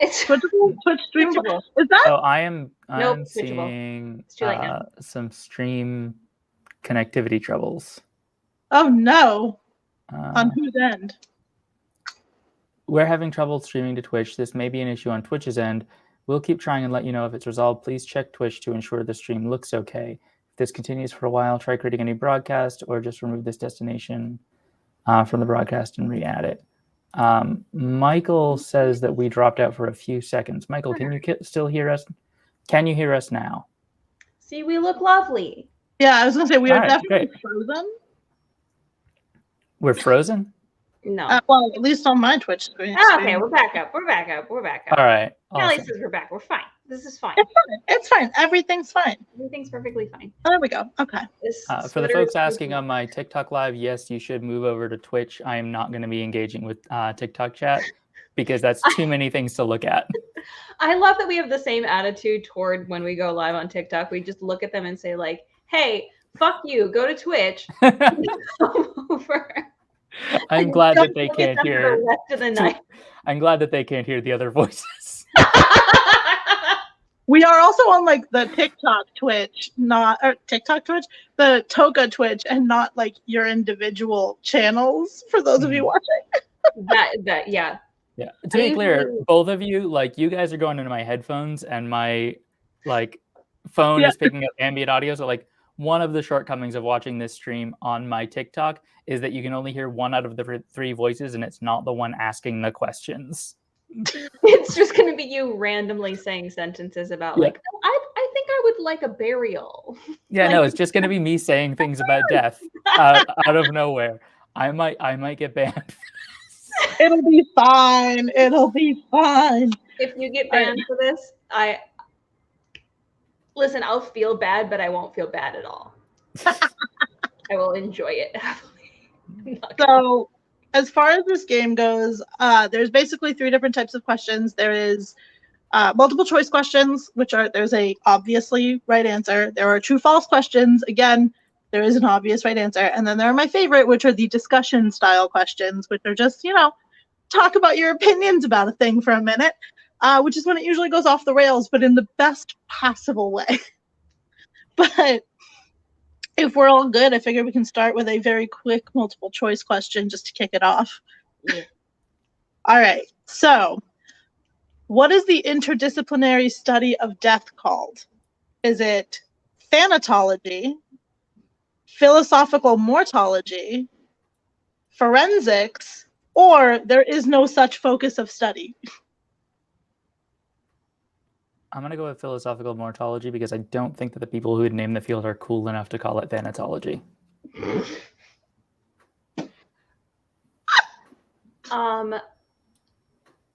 It's Twitch stream. Twitchable. Is that? Oh, I'm Twitchable. seeing It's too late now. some stream connectivity troubles. Oh no! On whose end? We're having trouble streaming to Twitch. This may be an issue on Twitch's end. We'll keep trying and let you know if it's resolved. Please check Twitch to ensure the stream looks okay. If this continues for a while, try creating a new broadcast or just remove this destination from the broadcast and re-add it. Michael says that we dropped out for a few seconds. Michael, can you still hear us? Can you hear us now? See, we look lovely. Yeah, I was going to say, we are definitely frozen. We're frozen? No. Well, at least on my Twitch screen. Okay, we're back up. We're back up. We're back up. All right. Kelly says we're back. We're fine. This is fine. It's fine. Everything's fine. Everything's perfectly fine. Oh, there we go. Okay. For the folks asking on my TikTok live, yes, you should move over to Twitch. I am not going to be engaging with TikTok chat because that's too many things to look at. I love that we have the same attitude toward when we go live on TikTok. We just look at them and say like, hey, fuck you. Go to Twitch. Come over. I'm glad that they can't hear. The rest of the night. I'm glad that they can't hear the other voices. We are also on like the TikTok Twitch, the TOCA Twitch, and not like your individual channels for those of you watching. Yeah. Yeah. To be clear, both of you, like you guys are going into my headphones and my like phone is picking up ambient audio. So like one of the shortcomings of watching this stream on my TikTok is that you can only hear one out of the three voices, and it's not the one asking the questions. It's just going to be you randomly saying sentences about like, oh, I think I would like a burial. Yeah, no, it's just going to be me saying things about death out of nowhere. I might get banned. It'll be fine. It'll be fine. If you get banned for this, listen, I'll feel bad, but I won't feel bad at all. I will enjoy it happily. So, as far as this game goes, there's basically three different types of questions. There is multiple choice questions, there's a obviously right answer. There are true/false questions. Again, there is an obvious right answer. And then there are my favorite, which are the discussion style questions, which are just, talk about your opinions about a thing for a minute, which is when it usually goes off the rails, but in the best possible way. But if we're all good, I figure we can start with a very quick multiple choice question just to kick it off. Yeah. All right. So, what is the interdisciplinary study of death called? Is it thanatology, philosophical mortology, forensics, or there is no such focus of study? I'm going to go with philosophical mortology because I don't think that the people who would name the field are cool enough to call it thanatology. I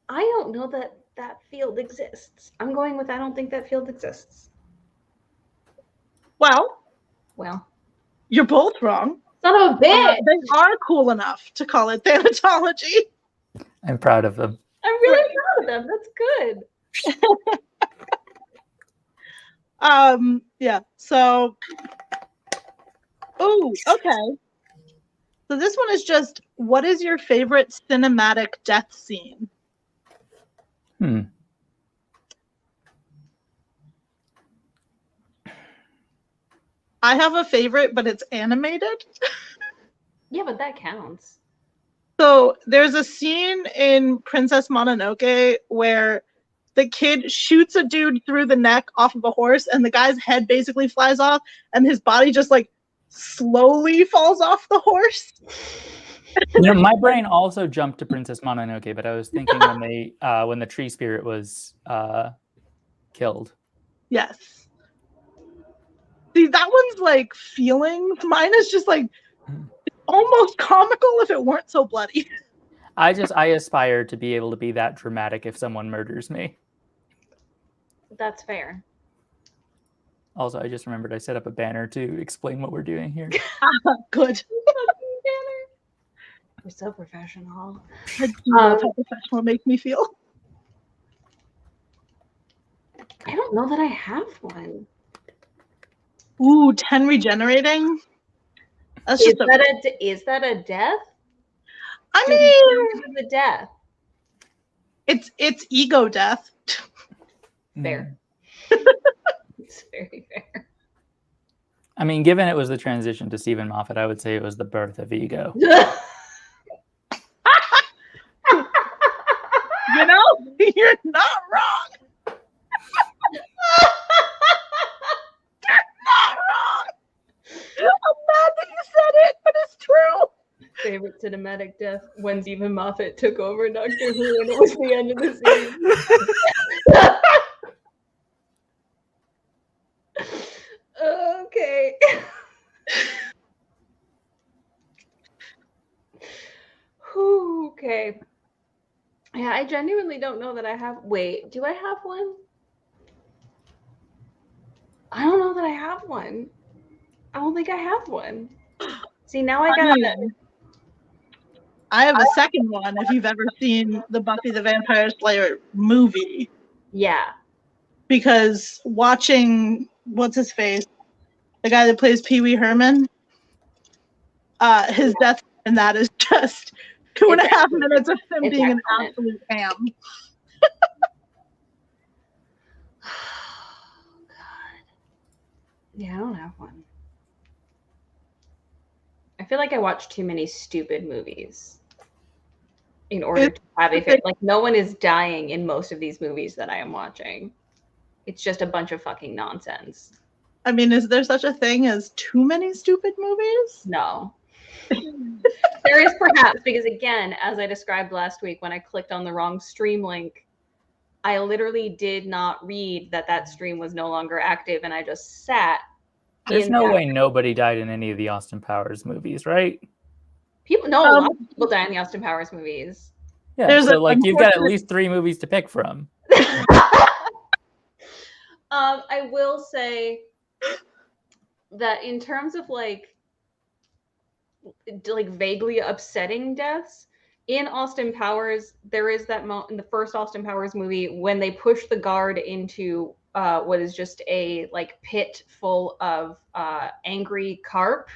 don't know that field exists. I'm going with I don't think that field exists. Well, you're both wrong. Son of a bitch! They are cool enough to call it thanatology. I'm proud of them. I'm really proud of them. That's good. Yeah, so, okay. So this one is just, what is your favorite cinematic death scene? I have a favorite, but it's animated. Yeah, but that counts. So there's a scene in Princess Mononoke where the kid shoots a dude through the neck off of a horse, and the guy's head basically flies off, and his body just like slowly falls off the horse. My brain also jumped to Princess Mononoke, but I was thinking when the tree spirit was killed. Yes. See, that one's like feelings. Mine is just like almost comical if it weren't so bloody. I aspire to be able to be that dramatic if someone murders me. That's fair. Also, I just remembered I set up a banner to explain what we're doing here. Good. We're so professional. How professional it makes me feel. I don't know that I have one. Ooh, 10 regenerating? That's is that a death? I mean, the death. It's ego death. Fair. It's very fair. I mean, given it was the transition to Stephen Moffat, I would say it was the birth of ego. You know, you're not wrong. You're not wrong. I'm mad that you said it, but it's true. Favorite cinematic death when Stephen Moffat took over Doctor Who and it was the end of the series. Okay. Okay. Yeah, I genuinely don't know that I have. Wait, do I have one? I don't know that I have one. I don't think I have one. See, now I got it. I have a second one if you've ever seen the Buffy the Vampire Slayer movie. Yeah. Because watching, what's his face? The guy that plays Pee Wee Herman, his death and that is just 2.5 minutes of him being an absolute ham. Yeah, I don't have one. I feel like I watch too many stupid movies in order to have a favorite. Like, no one is dying in most of these movies that I am watching. It's just a bunch of fucking nonsense. I mean, is there such a thing as too many stupid movies? No. There is perhaps, because again, as I described last week when I clicked on the wrong stream link, I literally did not read that stream was no longer active, and I just sat. There's no way nobody died in any of the Austin Powers movies, right? A lot of people die in the Austin Powers movies. Yeah, so like you've got at least 3 movies to pick from. I will say that in terms of like vaguely upsetting deaths, in Austin Powers, there is that moment in the first Austin Powers movie when they push the guard into what is just a like pit full of angry carp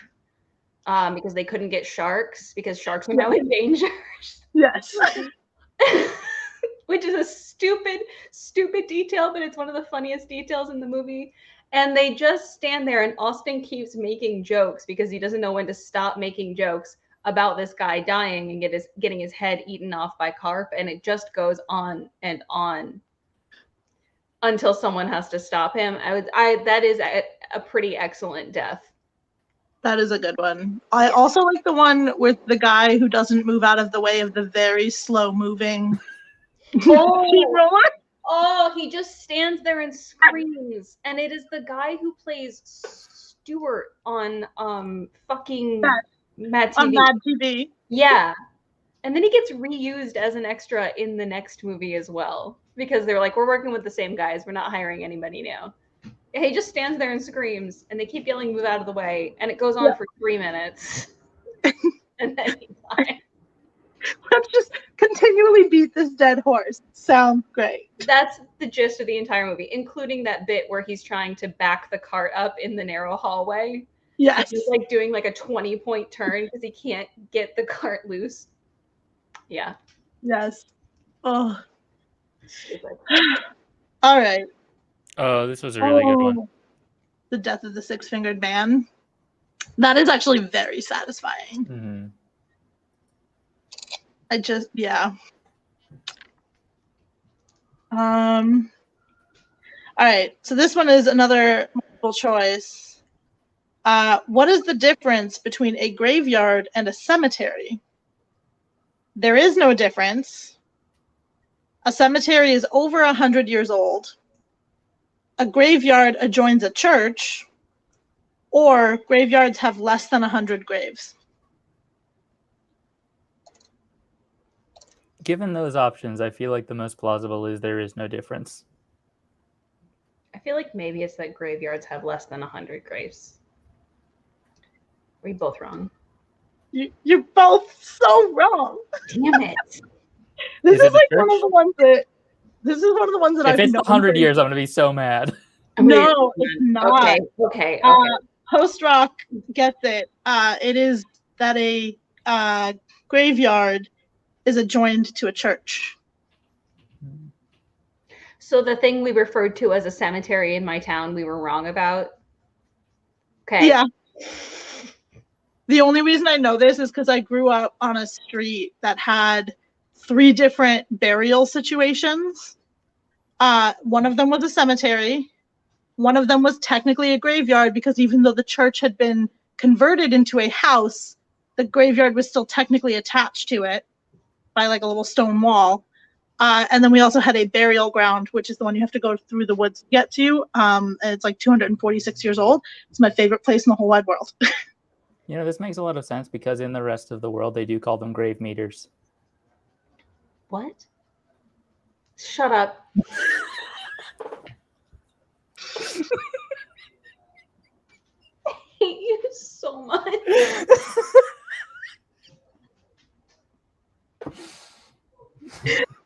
because they couldn't get sharks because sharks are now endangered. Yes. Which is a stupid detail, but it's one of the funniest details in the movie. And they just stand there, and Austin keeps making jokes because he doesn't know when to stop making jokes about this guy dying and getting his head eaten off by carp, and it just goes on and on until someone has to stop him. That is a pretty excellent death. That is a good one. I also like the one with the guy who doesn't move out of the way of the very slow moving steamroller. Oh, he just stands there and screams. And it is the guy who plays Stuart on fucking Mad TV. On Mad TV. Yeah. And then he gets reused as an extra in the next movie as well. Because they're like, we're working with the same guys. We're not hiring anybody new. He just stands there and screams. And they keep yelling, move out of the way. And it goes on for 3 minutes. And then he dies. Let's just continually beat this dead horse. Sounds great. That's the gist of the entire movie, including that bit where he's trying to back the cart up in the narrow hallway. Yes. He's like doing like a 20-point turn because he can't get the cart loose. Yeah. Yes. Oh. Stupid. All right. Oh, this was a really good one. The Death of the Six-Fingered Man. That is actually very satisfying. Mm-hmm. All right, so this one is another multiple choice. What is the difference between a graveyard and a cemetery? There is no difference. A cemetery is over 100 years old. A graveyard adjoins a church, or graveyards have less than 100 graves. Given those options, I feel like the most plausible is there is no difference. I feel like maybe it's that graveyards have less than 100 graves. We're both wrong. You're both so wrong. Damn it. This is like one of the ones that. This is one of the ones that if it's 100 years, I'm gonna be so mad. No, it's not. Okay. Post Rock gets it. It is that a graveyard is adjoined to a church. So the thing we referred to as a cemetery in my town, we were wrong about. Okay. Yeah. The only reason I know this is because I grew up on a street that had 3 different burial situations. One of them was a cemetery. One of them was technically a graveyard because even though the church had been converted into a house, the graveyard was still technically attached to it by like a little stone wall. And then we also had a burial ground, which is the one you have to go through the woods to get to. And it's like 246 years old. It's my favorite place in the whole wide world. You know, this makes a lot of sense because in the rest of the world, they do call them grave meters. What? Shut up. I hate you so much.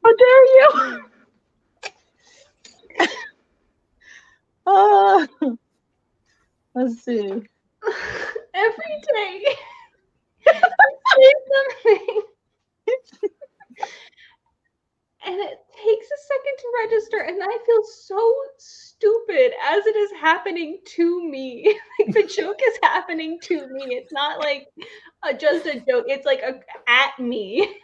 How dare you? Let's see. Every day. I say something. And it takes a second to register, and I feel so stupid as it is happening to me. Like the joke is happening to me. It's not like just a joke. It's like at me.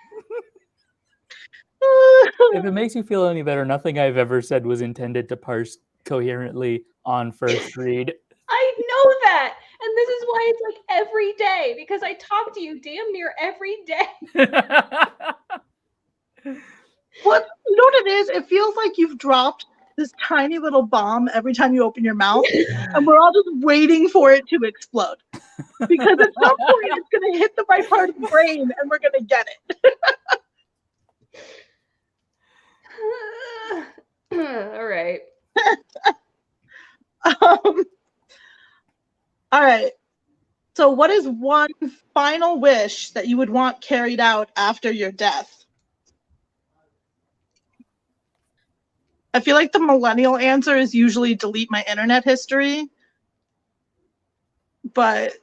If it makes you feel any better, nothing I've ever said was intended to parse coherently on first read. I know that. And this is why it's like every day, because I talk to you damn near every day. What, you know what it is? It feels like you've dropped this tiny little bomb every time you open your mouth, and we're all just waiting for it to explode. Because at some point it's going to hit the right part of the brain, and we're going to get it. All right. All right. So what is one final wish that you would want carried out after your death? I feel like the millennial answer is usually delete my internet history. But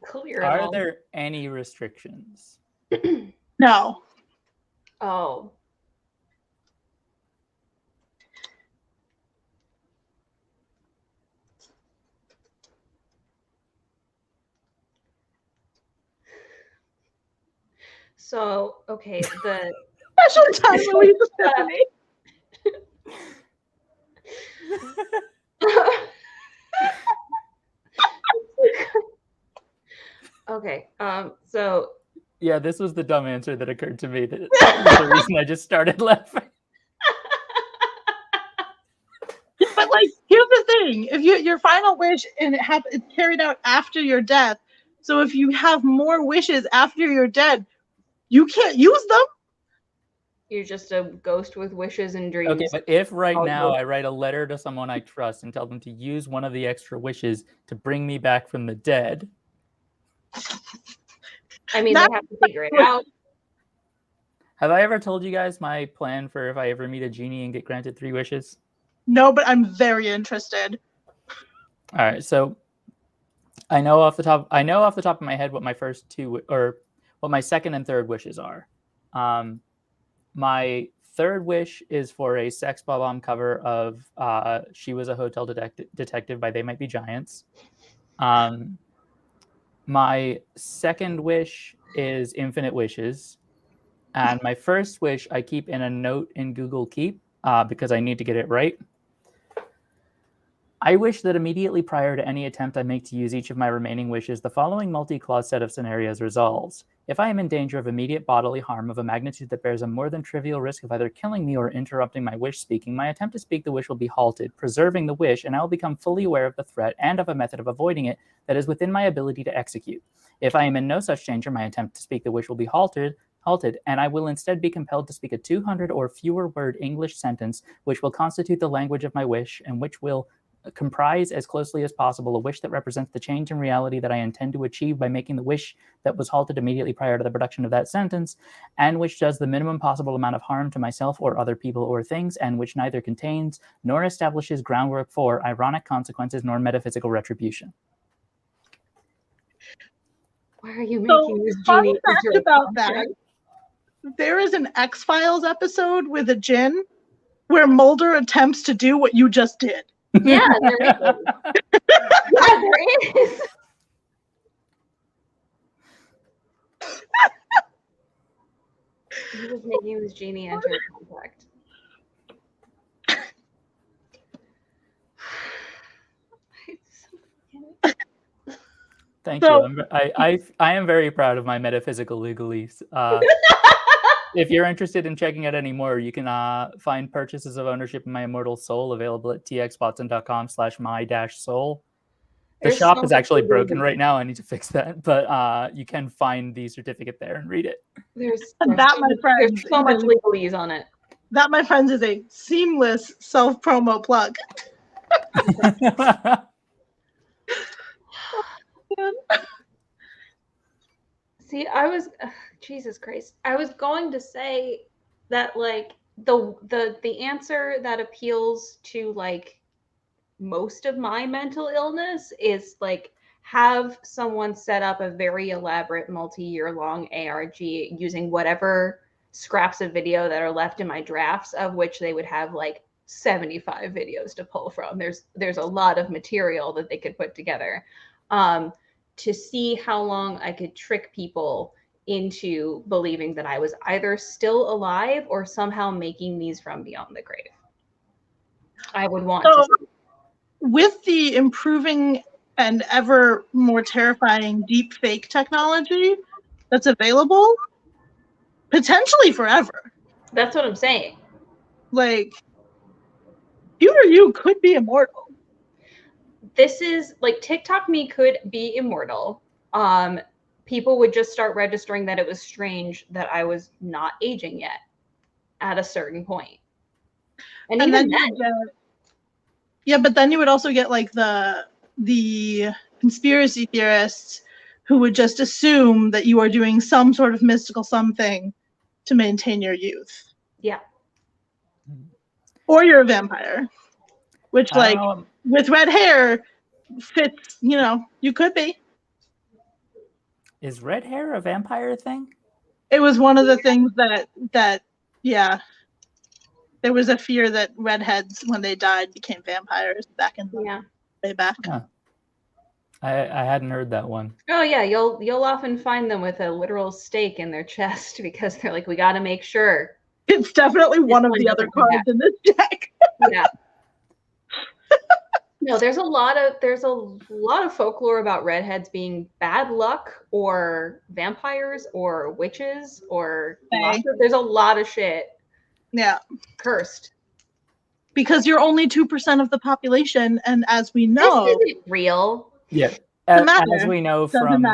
Clear Are there any restrictions? No. Oh. So, okay, the special time Louise Stephanie. Okay, so yeah, this was the dumb answer that occurred to me. That was the reason I just started laughing. But like, here's the thing: if your final wish and it's carried out after your death, so if you have more wishes after you're dead, you can't use them. You're just a ghost with wishes and dreams. Okay, but if right now I write a letter to someone I trust and tell them to use one of the extra wishes to bring me back from the dead. I mean, they have to figure it out. Have I ever told you guys my plan for if I ever meet a genie and get granted 3 wishes? No, but I'm very interested. All right, so I know off the top of my head what my first 2 or what my second and third wishes are. My third wish is for a Sex Bomb cover of She Was a Hotel Detective by They Might Be Giants. My second wish is Infinite Wishes. And my first wish I keep in a note in Google Keep because I need to get it right. I wish that immediately prior to any attempt I make to use each of my remaining wishes, the following multi-clause set of scenarios resolves. If I am in danger of immediate bodily harm of a magnitude that bears a more than trivial risk of either killing me or interrupting my wish speaking, my attempt to speak the wish will be halted, preserving the wish, and I will become fully aware of the threat and of a method of avoiding it that is within my ability to execute. If I am in no such danger, my attempt to speak the wish will be halted, and I will instead be compelled to speak a 200 or fewer word English sentence, which will constitute the language of my wish, and which will comprise as closely as possible a wish that represents the change in reality that I intend to achieve by making the wish that was halted immediately prior to the production of that sentence, and which does the minimum possible amount of harm to myself or other people or things, and which neither contains nor establishes groundwork for ironic consequences nor metaphysical retribution. Why are you making this genie fact about that? There is an X-Files episode with a djinn where Mulder attempts to do what you just did. Yeah, there is. Yeah, there is. He was making this genie enter a contract. Thank So- you. I am very proud of my metaphysical legalese. If you're interested in checking out any more, you can find purchases of ownership in my immortal soul available at txbotson.com/my-soul. The There's shop so is much actually legalese broken in right now. I need to fix that, but you can find the certificate there and read it. There's That, my friends, there's so much legalese on it. That, my friends, is a seamless self-promo plug. See, Jesus Christ. I was going to say that like the answer that appeals to like most of my mental illness is like have someone set up a very elaborate multi-year long ARG using whatever scraps of video that are left in my drafts, of which they would have like 75 videos to pull from. There's a lot of material that they could put together to see how long I could trick people into believing that I was either still alive or somehow making these from beyond the grave. I would want to see. With the improving and ever more terrifying deep fake technology that's available, potentially forever. That's what I'm saying. Like, you or you could be immortal. This is like TikTok me could be immortal. People would just start registering that it was strange that I was not aging yet at a certain point. And even then, yeah, but then you would also get like the conspiracy theorists who would just assume that you are doing some sort of mystical something to maintain your youth. Yeah. Or you're a vampire, which like with red hair fits, you know, you could be. Is red hair a vampire thing? It was one of the things that yeah. There was a fear that redheads, when they died, became vampires back in the way back. Huh. I hadn't heard that one. Oh yeah, you'll often find them with a literal stake in their chest because they're like, we got to make sure. It's definitely one of the other cards in this deck. Yeah. No, there's a lot of folklore about redheads being bad luck or vampires or witches or there's a lot of shit. Yeah. Cursed. Because you're only 2% of the population, and as we know, this isn't real. Yeah. As we know from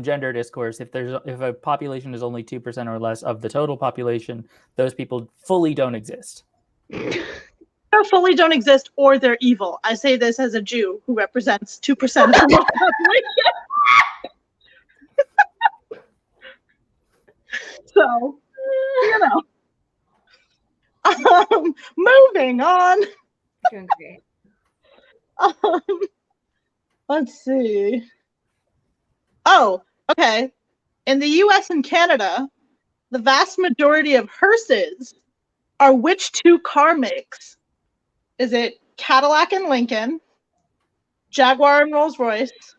gender discourse, if a population is only 2% or less of the total population, those people fully don't exist. Or fully don't exist, or they're evil. I say this as a Jew who represents 2% of the world population. So, you know. Moving on. Doing great. Let's see. Oh, okay. In the US and Canada, the vast majority of hearses are which two car makes? Is it Cadillac and Lincoln, Jaguar and Rolls-Royce,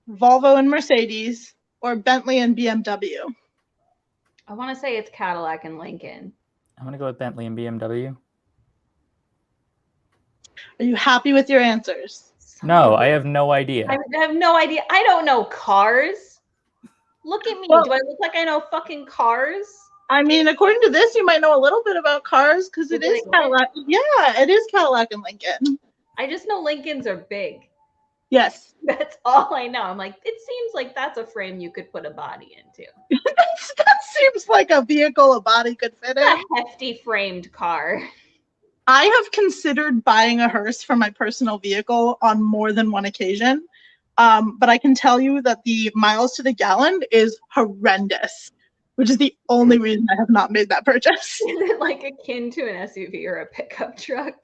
Volvo and Mercedes, or Bentley and BMW? I want to say it's Cadillac and Lincoln. I'm going to go with Bentley and BMW. Are you happy with your answers? No, I have no idea. I have no idea. I don't know cars. Look at me. Well, do I look like I know fucking cars? I mean, according to this, you might know a little bit about cars because it is Cadillac. Yeah, it is Cadillac and Lincoln. I just know Lincolns are big. Yes. That's all I know. I'm like, it seems like that's a frame you could put a body into. That seems like a vehicle a body could fit in. A hefty framed car. I have considered buying a hearse for my personal vehicle on more than one occasion, but I can tell you that the miles to the gallon is horrendous, which is the only reason I have not made that purchase. Is it like akin to an SUV or a pickup truck?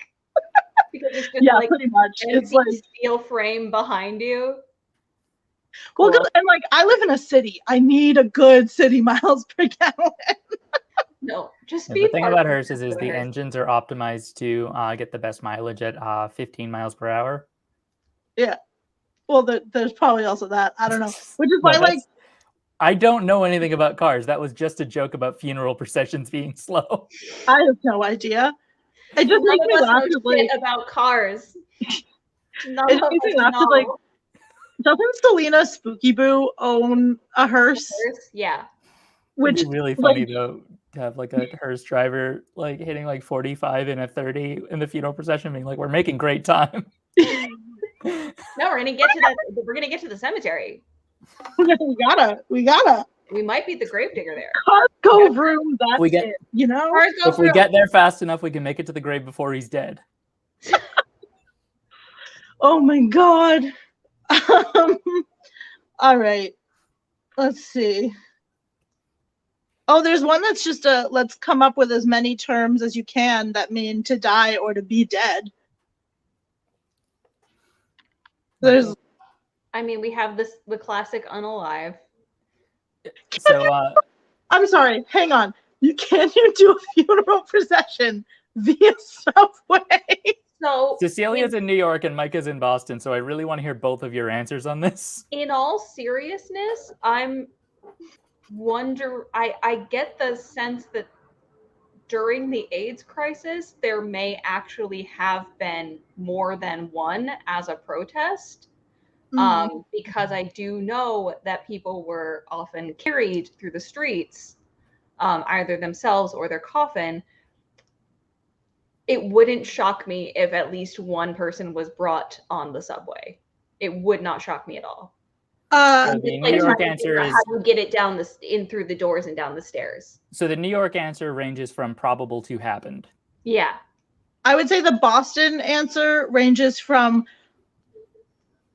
Because it's just like pretty much. It's like steel frame behind you. Well, and like I live in a city, I need a good city miles per gallon. No, just And be the thing part about of hearses is the hearse. engines are optimized to get the best mileage at 15 miles per hour. Yeah. Well, there's probably also that. I don't know. Which is No, why, like, I don't know anything about cars. That was just a joke about funeral processions being slow. I have no idea. It just None makes of me us laugh know because, shit like, about cars. None it of just makes me us laugh because, know. like, doesn't Selena Spooky Boo own a hearse? Yeah. Which It'd be really funny though to have like a hearse driver like hitting like 45 in a 30 in the funeral procession, being like, "We're making great time." No, we're gonna get to that. We're gonna get to the cemetery. we gotta. We might be the gravedigger there. Cars go vroom. That's We get- it. You know. Cars go If we through. get there fast enough, we can make it to the grave before he's dead. Oh my god. All right. Let's see. Oh, there's one that's just let's come up with as many terms as you can that mean to die or to be dead. There's I mean, we have the classic unalive. So I'm sorry, hang on. Can you do a funeral procession via subway? So Cecilia's in New York and Micah's in Boston, so I really want to hear both of your answers on this. in all seriousness, I get the sense that during the AIDS crisis, there may actually have been more than one as a protest. Because I do know that people were often carried through the streets, either themselves or their coffin. It wouldn't shock me if at least one person was brought on the subway. It would not shock me at all. So the New York trying to answer figure out is how you get it down in through the doors and down the stairs. so the New York answer ranges from probable to happened. Yeah. I would say the Boston answer ranges from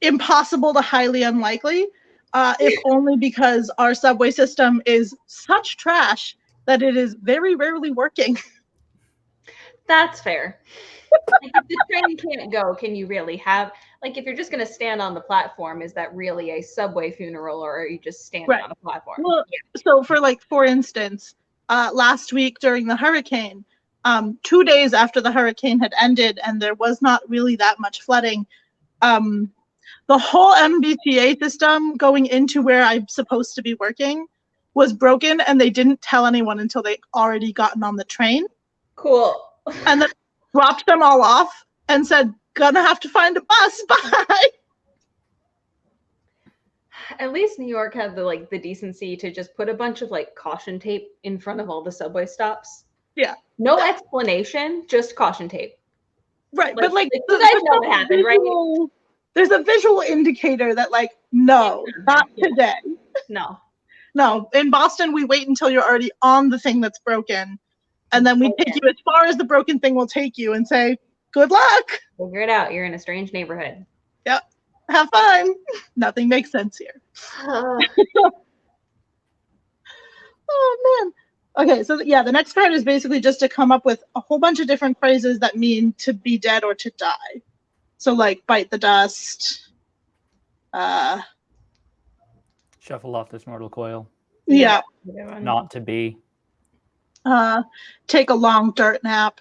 impossible to highly unlikely, if only because our subway system is such trash that it is very rarely working. That's fair. Like, if the train can't go, can you really have, like, if you're just going to stand on the platform, is that really a subway funeral, or are you just standing Right. on a platform? Well, so for instance, last week during the hurricane, 2 days after the hurricane had ended and there was not really that much flooding, the whole MBTA system going into where I'm supposed to be working was broken, and they didn't tell anyone until they already gotten on the train. Cool. And then dropped them all off and said, "Gonna have to find a bus." Bye. At least New York had the decency to just put a bunch of caution tape in front of all the subway stops. Yeah. No explanation, just caution tape. Right, but you guys know what happened, right? There's a visual indicator that no, not today. No. In Boston, we wait until you're already on the thing that's broken, and then we take you as far as the broken thing will take you and say, "Good luck. Figure it out. You're in a strange neighborhood. Yep. Have fun." Nothing makes sense here. Oh man. Okay, so the next card is basically just to come up with a whole bunch of different phrases that mean to be dead or to die. So bite the dust. Shuffle off this mortal coil. Yeah. Not to be. Take a long dirt nap.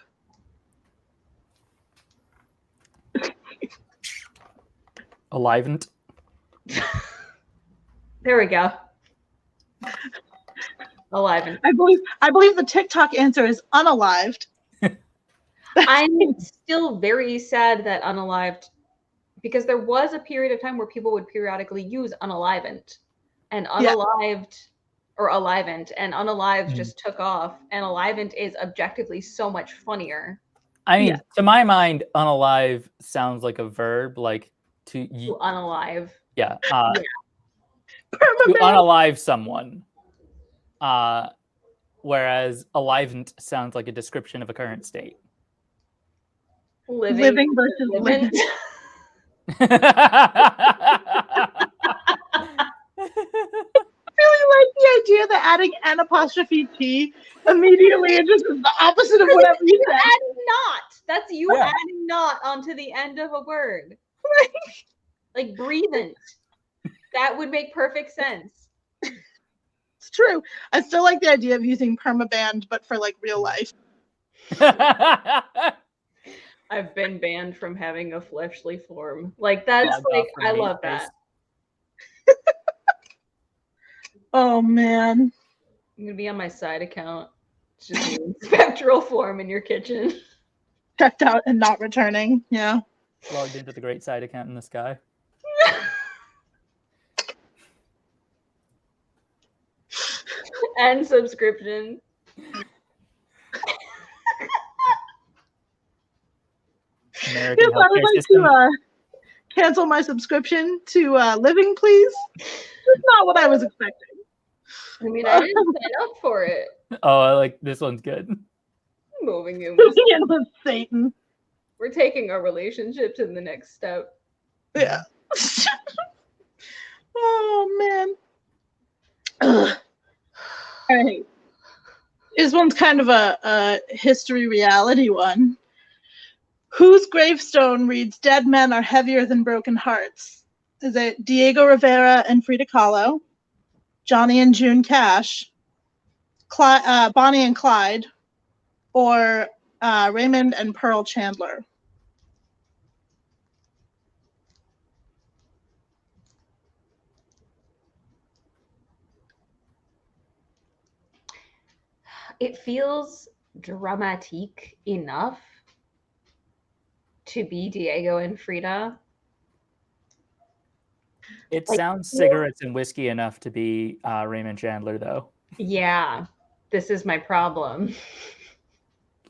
Alivened. There we go. Alivened. I believe the TikTok answer is unalived. I'm still very sad that unalived, because there was a period of time where people would periodically use unalivened, and unalived or alivened, and unalived just took off, and alivened is objectively so much funnier. I mean, to my mind, unalive sounds like a verb, like to unalive. Yeah. To unalive someone. Whereas alivened sounds like a description of a current state. Living versus living. I really like the idea that adding an apostrophe T immediately it just is the opposite of whatever you said. Adding not. That's you adding not onto the end of a word. Like breathing. That would make perfect sense. It's true. I still like the idea of using permaband, but for like real life. I've been banned from having a fleshly form. Like that's Logged like off from I Meat love Face. that. Oh man. I'm gonna be on my side account. It's just me in spectral form in your kitchen. Checked out and not returning. Yeah. Logged into the great side account in the sky. And subscription. American Yes, I would healthcare like system. to cancel my subscription to Living, please. That's not what I was expecting. I mean, I didn't sign up for it. Oh, I like this one's good. Moving you. Moving in with Satan. We're taking our relationship to the next step. Yeah. Oh man. Ugh. All right. This one's kind of a history reality one. Whose gravestone reads, "Dead men are heavier than broken hearts"? Is it Diego Rivera and Frida Kahlo, Johnny and June Cash, Bonnie and Clyde, or Raymond and Pearl Chandler? It feels dramatique enough to be Diego and Frida. It Like, sounds cigarettes and whiskey enough to be Raymond Chandler, though. Yeah, this is my problem.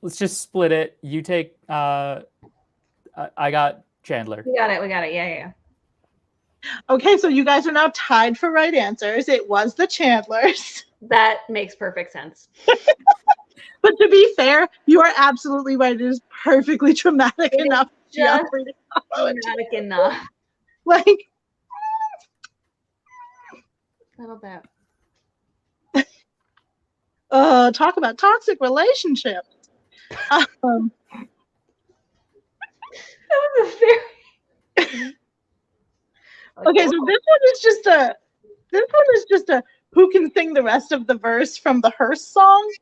Let's just split it. You take. I got Chandler. We got it. Yeah. Okay, so you guys are now tied for right answers. It was the Chandlers. That makes perfect sense. But to be fair, you are absolutely right. It is perfectly traumatic enough. Just Frida Kahlo and dramatic enough. like, A little bit. talk about toxic relationships. That was a very Okay, so this one is just a who can sing the rest of the verse from the Hearst song?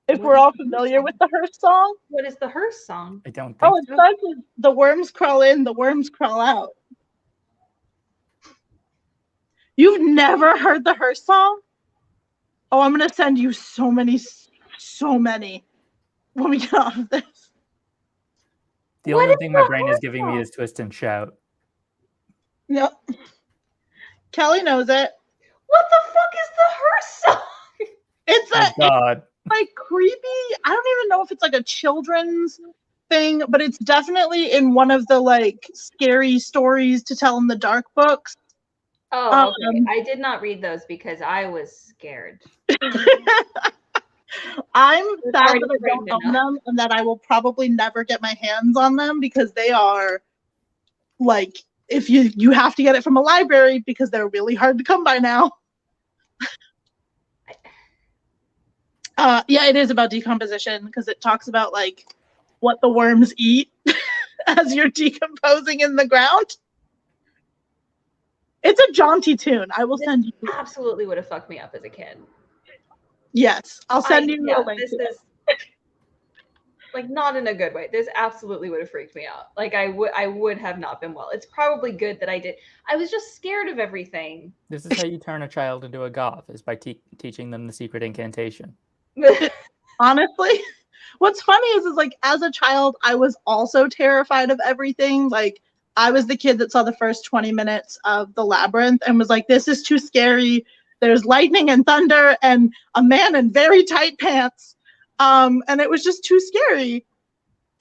If we're all familiar with the Hearst song. What is the Hearst song? I don't think Oh, it so. starts with "the worms crawl in, the worms crawl out." You've never heard the Hearst song? Oh, I'm gonna send you so many when we get off of this. The What only is thing my the brain is Hearst giving me song? is Twist and Shout. Yep. Kelly knows it. What the fuck is the Hearst song? It's Oh God. like creepy. I don't even know if it's like a children's thing, but it's definitely in one of the like scary stories to tell in the dark books. Oh, okay. I did not read those because I was scared. I'm sad already that I don't frightened own them and that I will probably never get my hands on them because they are like, if you have to get it from a library because they're really hard to come by now. Yeah, it is about decomposition because it talks about like what the worms eat as you're decomposing in the ground. It's a jaunty tune. I will send you. Absolutely would have fucked me up as a kid. Yes, I'll send you a link. This is like not in a good way. This absolutely would have freaked me out. Like I would have not been well. It's probably good that I did. I was just scared of everything. This is how you turn a child into a goth, is by teaching them the secret incantation. Honestly, what's funny is like as a child, I was also terrified of everything. Like I was the kid that saw the first 20 minutes of The Labyrinth and was like, this is too scary. There's lightning and thunder and a man in very tight pants. And it was just too scary.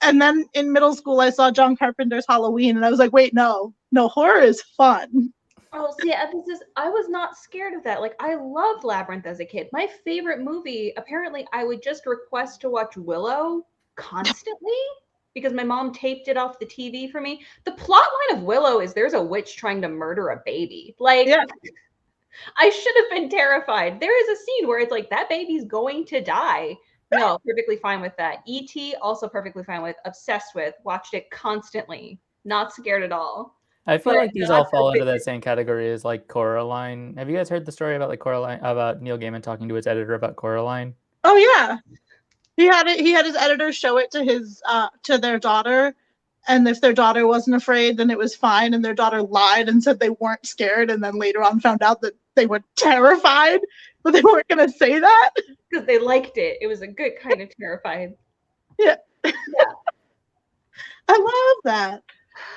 And then in middle school, I saw John Carpenter's Halloween and I was like, wait, no, horror is fun. Oh, see, I was not scared of that. Like, I loved Labyrinth as a kid. My favorite movie, apparently, I would just request to watch Willow constantly because my mom taped it off the TV for me. The plot line of Willow is there's a witch trying to murder a baby. Like, Yeah. I should have been terrified. There is a scene where it's like, that baby's going to die. No, perfectly fine with that. E.T. also perfectly fine with, obsessed with, watched it constantly, not scared at all. I feel But like these not all so fall into big. that same category as like Coraline. Have you guys heard the story about like Coraline, about Neil Gaiman talking to his editor about Coraline? Oh yeah. He had his editor show it to his to their daughter, and if their daughter wasn't afraid, then it was fine, and their daughter lied and said they weren't scared, and then later on found out that they were terrified, but they weren't going to say that. Because they liked it. It was a good kind of terrified. Yeah. Yeah. I love that.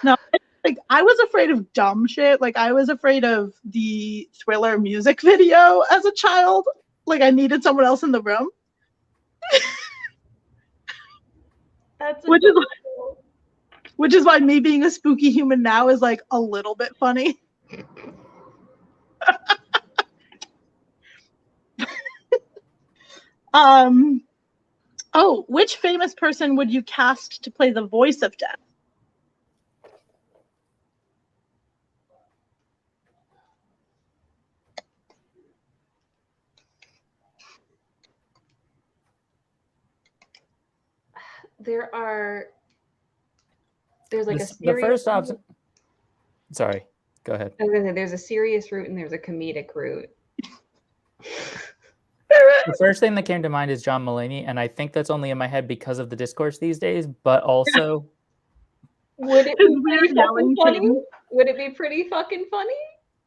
No, like I was afraid of dumb shit. Like I was afraid of the Thriller music video as a child. Like I needed someone else in the room. That's Which is adorable. which is why me being a spooky human now is like a little bit funny. Oh, which famous person would you cast to play the voice of death? There's like a The serious first option. Sorry, go ahead. I was gonna say there's a serious route and there's a comedic route. The first thing that came to mind is John Mulaney, and I think that's only in my head because of the discourse these days, but also Would it His be weird pretty yelling fucking funny? cadence. Would it be pretty fucking funny?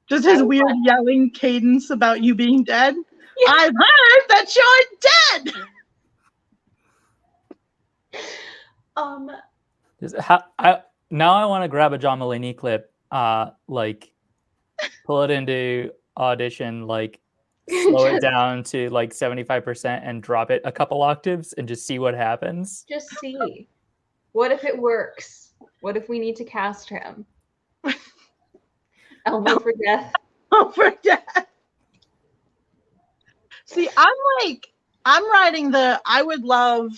Just his weird yelling cadence about you being dead. Yeah. I've heard that you're dead. Now I want to grab a John Mulaney clip, like pull it into Audition, like slow it down to like 75% and drop it a couple octaves and just see what happens. Just see. What if it works? What if we need to cast him? Elmo for death. Oh, for death. See, I'm writing I would love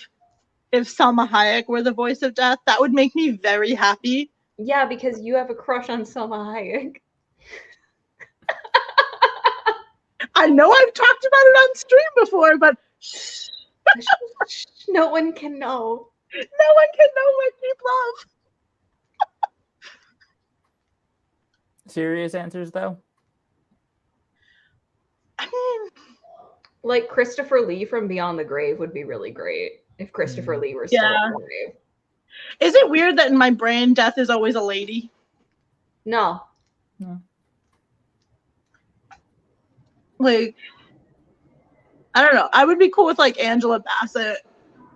if Salma Hayek were the voice of death. That would make me very happy. Yeah, because you have a crush on Salma Hayek. I know I've talked about it on stream before, but no one can know. No one can know what deep love. Serious answers, though? I mean, like Christopher Lee from Beyond the Grave would be really great if Christopher Lee were still alive. Is it weird that in my brain, death is always a lady? No. Like, I don't know. I would be cool with like Angela Bassett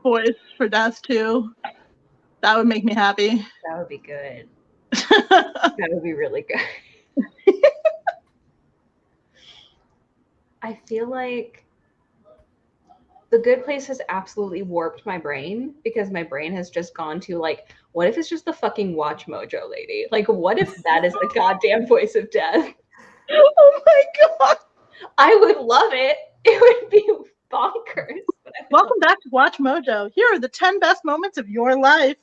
voice for death too. That would make me happy. That would be good. That would be really good. I feel like The Good Place has absolutely warped my brain because my brain has just gone to like, what if it's just the fucking Watch Mojo lady? Like, what if that is the goddamn voice of death? Oh my god. I would love it. It would be bonkers. Welcome back to Watch Mojo. Here are the 10 best moments of your life.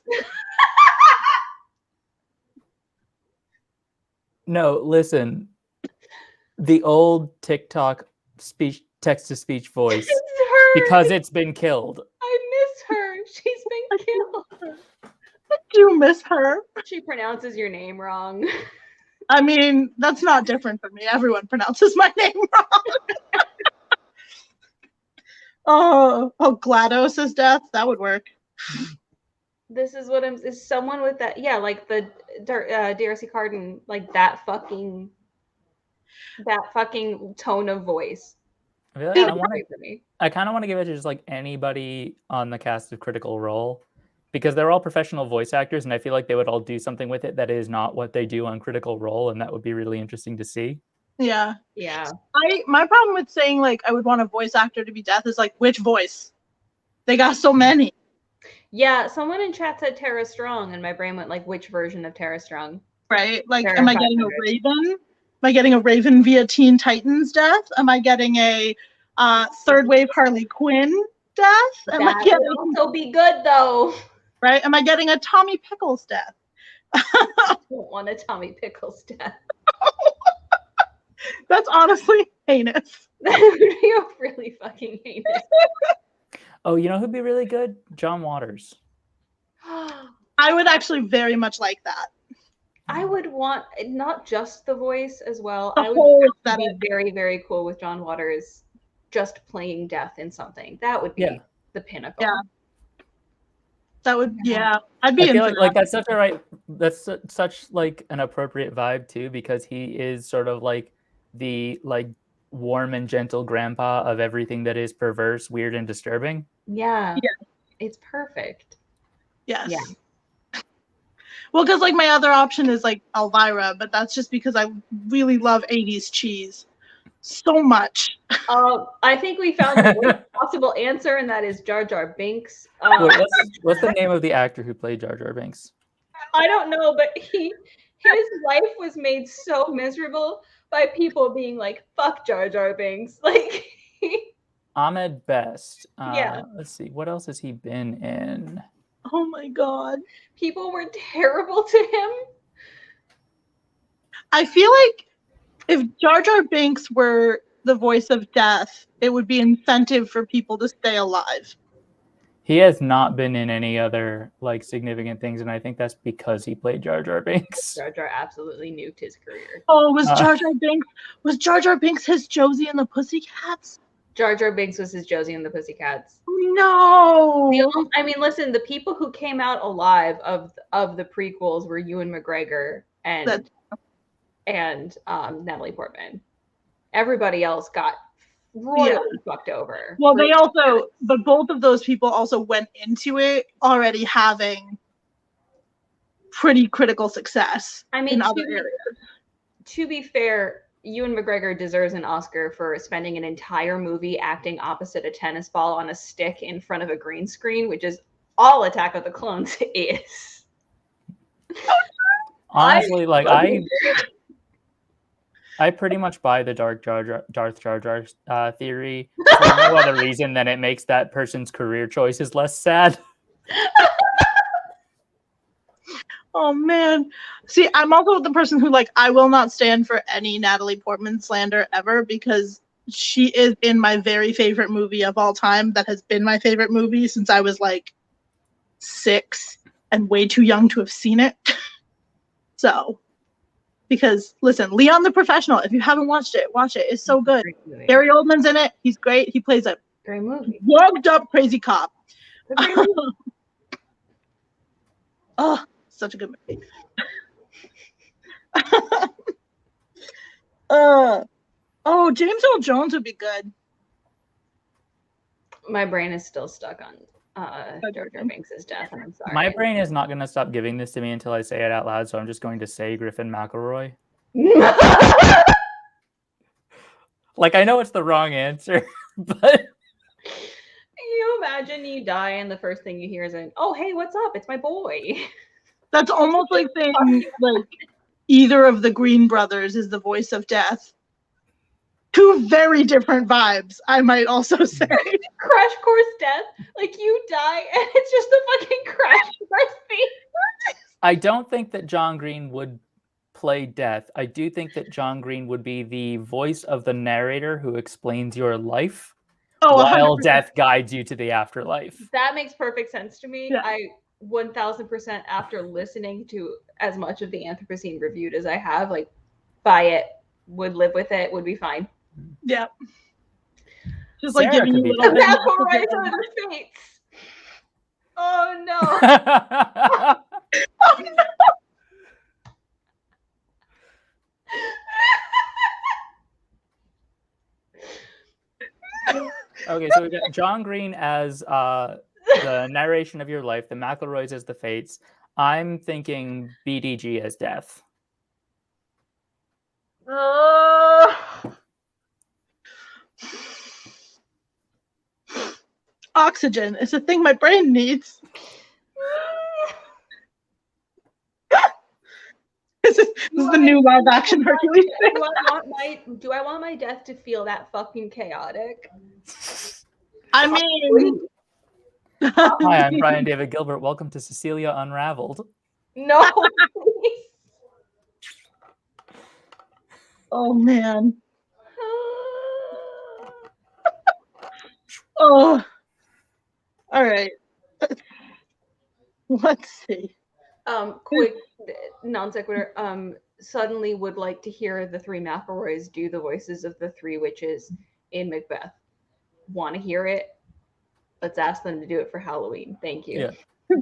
No, listen. The old TikTok text-to-speech voice. Because it's been killed. I miss her. She's been killed. I do miss her. She pronounces your name wrong. I mean, that's not different from me. Everyone pronounces my name wrong. Oh, GLaDOS' death. That would work. This is what is someone with that, yeah, like the Darcy Carden, like that fucking tone of voice. I kind of want to give it to just like anybody on the cast of Critical Role, because they're all professional voice actors, and I feel like they would all do something with it that is not what they do on Critical Role, and that would be really interesting to see. Yeah. Yeah. My problem with saying like I would want a voice actor to be death is like which voice? They got so many. Yeah, someone in chat said Tara Strong, and my brain went like, which version of Tara Strong? Right? Like, am I getting a Raven? Am I getting a Raven via Teen Titans death? Am I getting a third wave Harley Quinn death? That would also be good though. Right? Am I getting a Tommy Pickles death? I don't want a Tommy Pickles death. That's honestly heinous. That would be really fucking heinous. Oh, you know who'd be really good? John Waters. I would actually very much like that. I would want not just the voice as well. The I would whole be aesthetic. very, very cool with John Waters just playing death in something. That would be Yeah. the pinnacle. Yeah. That would, yeah. I'd be I feel into like that. that's such like an appropriate vibe too, because he is sort of like the like warm and gentle grandpa of everything that is perverse, weird, and disturbing. Yeah. Yeah. It's perfect. Yes. Yeah. Well, because like my other option is like Elvira, but that's just because I really love 80s cheese so much. I think we found the worst possible answer, and that is Jar Jar Binks. Wait, what's the name of the actor who played Jar Jar Binks? I don't know, but his life was made so miserable by people being like, "Fuck Jar Jar Binks." Like, Ahmed Best. Yeah. Let's see. What else has he been in? Oh my god. people were terrible to him. I feel like if Jar Jar Binks were the voice of death, it would be incentive for people to stay alive. He has not been in any other like significant things, and I think that's because he played Jar Jar Binks. Jar Jar absolutely nuked his career. Oh, was Jar Jar Binks his Josie and the Pussycats? Jar Jar Binks was his Josie and the Pussycats. No. I mean, listen, the people who came out alive of the prequels were Ewan McGregor and Natalie Portman. Everybody else got royally fucked over. Well, but both of those people also went into it already having pretty critical success. I mean, in other areas. To be fair, Ewan McGregor deserves an Oscar for spending an entire movie acting opposite a tennis ball on a stick in front of a green screen, which is all Attack of the Clones is. Honestly, I pretty much buy the Darth Jar Jar theory for no other reason than it makes that person's career choices less sad. Oh man. See, I'm also the person who I will not stand for any Natalie Portman slander ever, because she is in my very favorite movie of all time that has been my favorite movie since I was 6 and way too young to have seen it. So, because listen, Leon the Professional, if you haven't watched it, watch it. It's so good. Gary Oldman's in it. He's great. He plays a great movie. Wogged up crazy cop. Oh, such a good movie. Oh, James Earl Jones would be good. My brain is still stuck on Jar Jar Binks' death, and I'm sorry. My brain is not going to stop giving this to me until I say it out loud, so I'm just going to say Griffin McElroy. I know it's the wrong answer, but... Can you imagine you die and the first thing you hear is "Oh, hey, what's up? It's my boy." That's almost like saying either of the Green brothers is the voice of death. Two very different vibes, I might also say. Crash Course death. You die and it's just the fucking Crash Course theme. I don't think that John Green would play death. I do think that John Green would be the voice of the narrator who explains your life while 100%. death guides you to the afterlife. That makes perfect sense to me. Yeah. I 1000%, after listening to as much of the Anthropocene reviewed as I have, buy it, would live with it, would be fine. Yeah. Just Sarah giving could you be a little bit That's more what right to on the fates. Oh no. Oh, no. Okay, so we got John Green as the narration of your life, the McElroys as the fates. I'm thinking BDG as death. Oxygen is a thing my brain needs. This is the new live action Hercules thing. Do I want my death to feel that fucking chaotic? I mean, Hi, I'm Brian David Gilbert. Welcome to Cecilia Unraveled. No, please. Oh man. Oh. All right. Let's see. Quick non sequitur. Suddenly would like to hear the three McElroys do the voices of the three witches in Macbeth. Want to hear it? Let's ask them to do it for Halloween. Thank you. Yeah.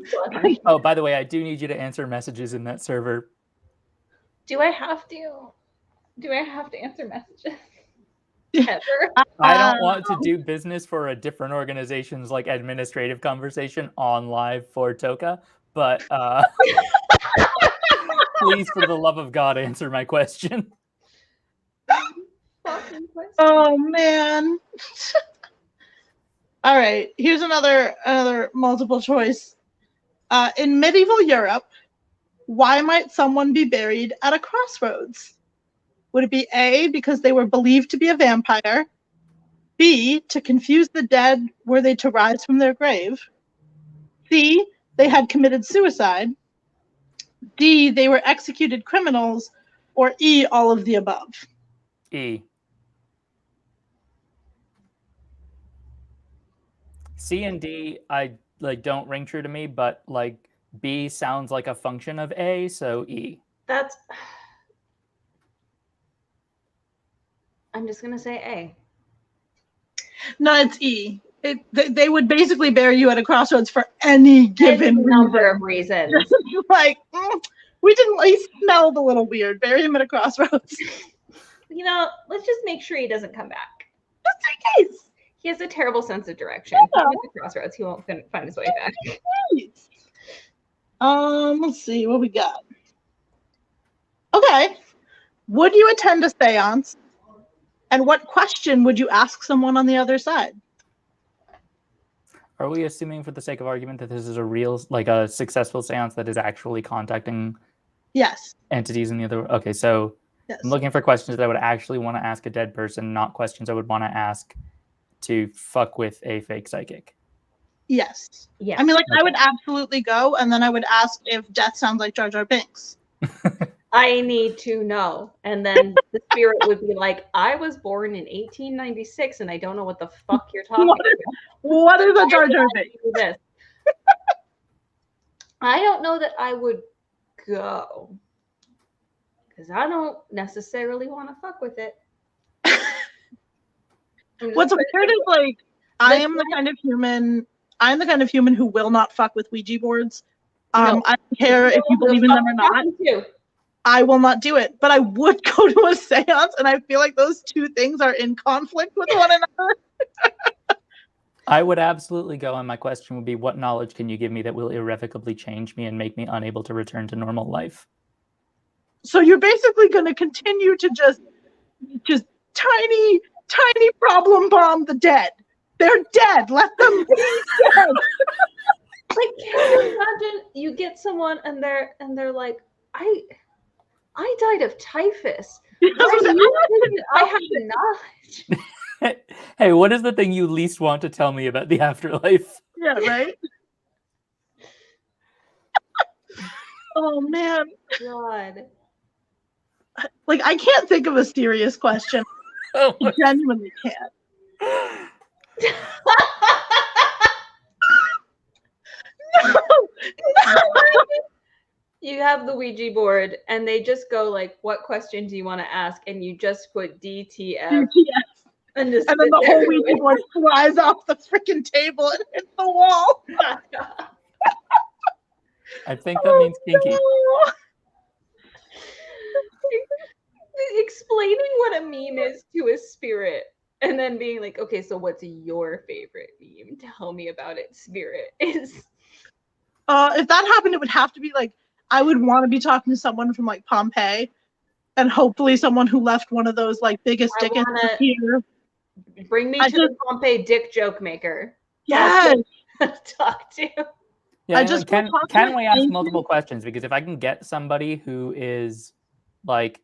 So I wanna- Oh, by the way, I do need you to answer messages in that server. Do I have to? Do I have to answer messages? Ever? I don't want to do business for a different organization's like administrative conversation on live for TOCA, but please, for the love of God, answer my question. Fucking question. Oh man. All right, here's another multiple choice. In medieval Europe, why might someone be buried at a crossroads? Would it be A, because they were believed to be a vampire? B, to confuse the dead were they to rise from their grave? C, they had committed suicide? D, they were executed criminals? Or E, all of the above? E. C and D, I like don't ring true to me, but like B sounds like a function of A, so E. That's. I'm just gonna say A. No, it's E. They would basically bury you at a crossroads for any given number reason. of reasons. Like, we didn't like smelled a little weird. Bury him at a crossroads. You know, let's just make sure he doesn't come back. Just in case. He has a terrible sense of direction. Yeah. Even at the crossroads, he won't find his way back. Let's see what we got. Okay. Would you attend a seance? And what question would you ask someone on the other side? Are we assuming, for the sake of argument, that this is a real, like a successful seance that is actually contacting Yes. entities in the other? Okay, so Yes. I'm looking for questions that I would actually want to ask a dead person, not questions I would want to ask to fuck with a fake psychic. Yes. Yeah. I mean, like, Okay. I would absolutely go, and then I would ask if death sounds like Jar Jar Binks. I need to know. And then the spirit would be like, I was born in 1896 and I don't know what the fuck you're talking about. What is a Jar Why Jar did I Binks? do this? I don't know that I would go. Because I don't necessarily want to fuck with it. What's weird is, like, I am the kind of human who will not fuck with Ouija boards. No. I don't care if you believe in them or not. I will not do it, but I would go to a seance, and I feel like those two things are in conflict with one another. I would absolutely go, and my question would be, what knowledge can you give me that will irrevocably change me and make me unable to return to normal life? So you're basically going to continue to just tiny problem bomb the dead. They're dead. Let them be dead. Like, can you imagine you get someone and they're like, I died of typhus. I have the knowledge. Hey, what is the thing you least want to tell me about the afterlife? Yeah, right? Oh, man. God. Like, I can't think of a serious question. Oh, I genuinely can't. No. You have the Ouija board and they just go like, what question do you want to ask? And you just put DTF. And then the whole Ouija board flies off the freaking table and hits the wall. I think that means kinky. No. Explaining what a meme is to a spirit and then being like, okay, so what's your favorite meme? Tell me about it, spirit. Is if that happened, it would have to be like, I would want to be talking to someone from like Pompeii, and hopefully someone who left one of those like biggest dickens here. Bring me to the Pompeii dick joke maker. Yes. Talk to. Yeah, I just can we ask multiple questions? Because if I can get somebody who is like,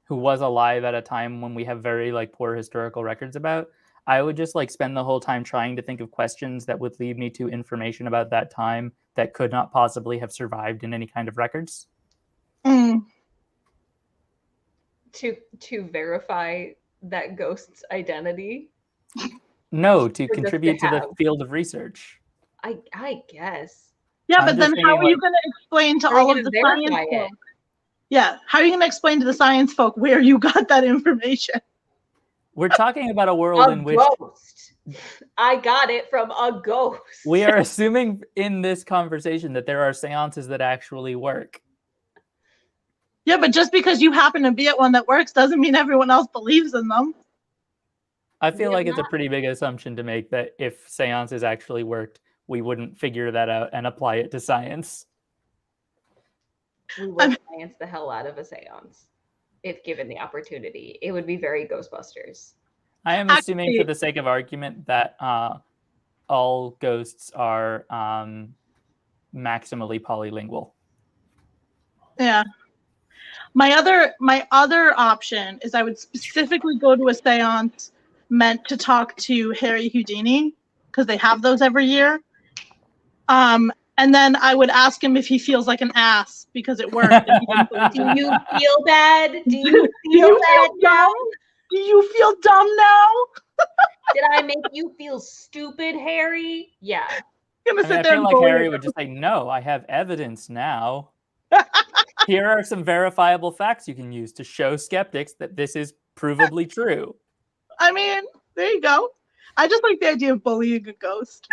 who was alive at a time when we have very like poor historical records about, I would just like spend the whole time trying to think of questions that would lead me to information about that time that could not possibly have survived in any kind of records. Mm. To verify that ghost's identity? No, to contribute to the field of research. I guess. Yeah, I'm but then just how thinking, are you like, going to explain to How are you all of gonna the verify science it? folk? Yeah, how are you going to explain to the science folk where you got that information? we're talking about a world A in which ghost. I got it from a ghost. we are assuming in this conversation that there are seances that actually work. Yeah, but just because you happen to be at one that works doesn't mean everyone else believes in them. I feel We like are it's a not- pretty big assumption to make that if seances actually worked, we wouldn't figure that out and apply it to science. We would science the hell out of a seance if given the opportunity. It would be very Ghostbusters. I am assuming, Actually- for the sake of argument, that all ghosts are maximally polylingual. Yeah. My other option is I would specifically go to a seance meant to talk to Harry Houdini, because they have those every year. And then I would ask him if he feels like an ass because it worked. And he didn't believe Do it. you feel bad? Do you Do feel you bad feel now? dumb? Do you feel dumb now? Did I make you feel stupid, Harry? Yeah. I'm gonna I mean, sit I there feel and like bully Harry him. would just say, no, I have evidence now. Here are some verifiable facts you can use to show skeptics that this is provably true. I mean, there you go. I just like the idea of bullying a ghost.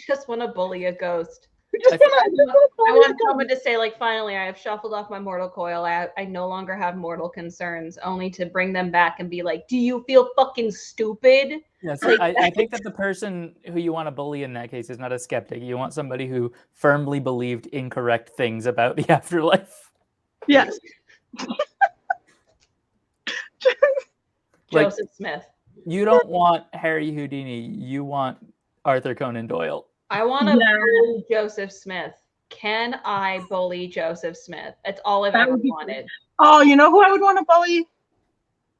Just want to bully a ghost. Just I feel- wanna I bully a want ghost. someone to say, like, finally, I have shuffled off my mortal coil. I no longer have mortal concerns, only to bring them back and be like, do you feel fucking stupid? Yes, Like- I think that the person who you want to bully in that case is not a skeptic. You want somebody who firmly believed incorrect things about the afterlife. Yes. Like, Joseph Smith. you don't want Harry Houdini. You want Arthur Conan Doyle. I want to Yeah. bully Joseph Smith. Can I bully Joseph Smith? That's all I've That ever would be wanted. Oh, you know who I would want to bully?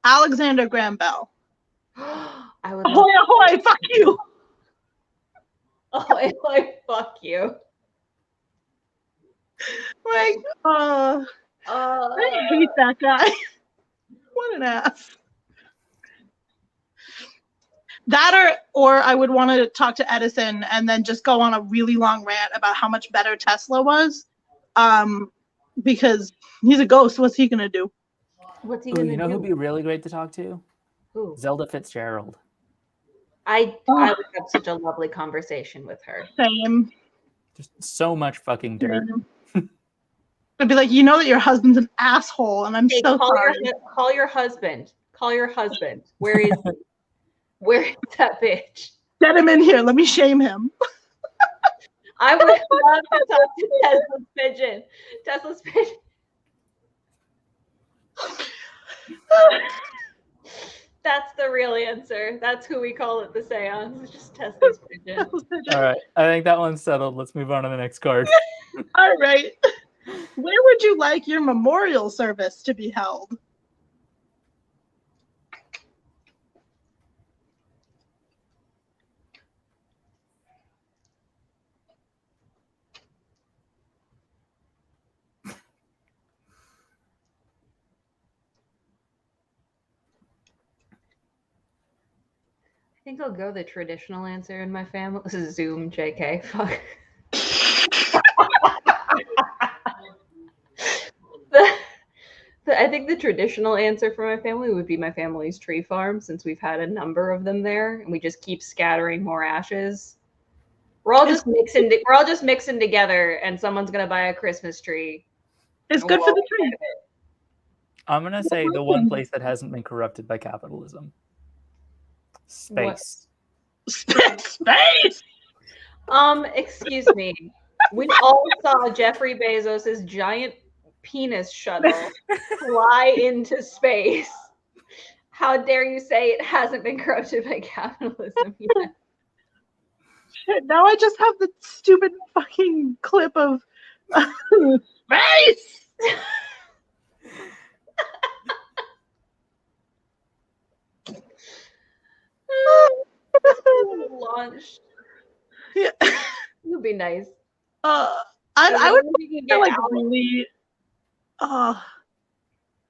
Alexander Graham Bell. I would love Ahoy, ahoy, fuck you. oh, like, fuck you. Like, I hate that guy. What an ass. That or I would want to talk to Edison and then just go on a really long rant about how much better Tesla was. Because he's a ghost. What's he gonna do? What's he Ooh, gonna you know do? who'd be really great to talk to? Who? Zelda Fitzgerald. I would have such a lovely conversation with her. Same. Just so much fucking dirt. I'd be like, you know that your husband's an asshole, and I'm Hey, so call sorry. your husband. Call your husband. Where is that bitch? Get him in here. Let me shame him. I would love to talk to Tesla's pigeon. Tesla's pigeon. That's the real answer. That's who we call it, the seance. It's just Tesla's pigeon. All right, I think that one's settled. Let's move on to the next card. All right. Where would you like your memorial service to be held? I think I'll go the traditional answer in my family. This is Zoom, JK. Fuck. I think the traditional answer for my family would be my family's tree farm, since we've had a number of them there, and we just keep scattering more ashes. We're all just mixing. We're all just mixing together, and someone's gonna buy a Christmas tree. It's and good we'll for all the get tree. rid of it. I'm gonna say the one place that hasn't been corrupted by capitalism. Space. Space. Excuse me. We all saw Jeffrey Bezos's giant penis shuttle fly into space. How dare you say it hasn't been corrupted by capitalism yet? Shit, now I just have the stupid fucking clip of space. Launched. Yeah. It would be nice. I would You can pick get like out. really. I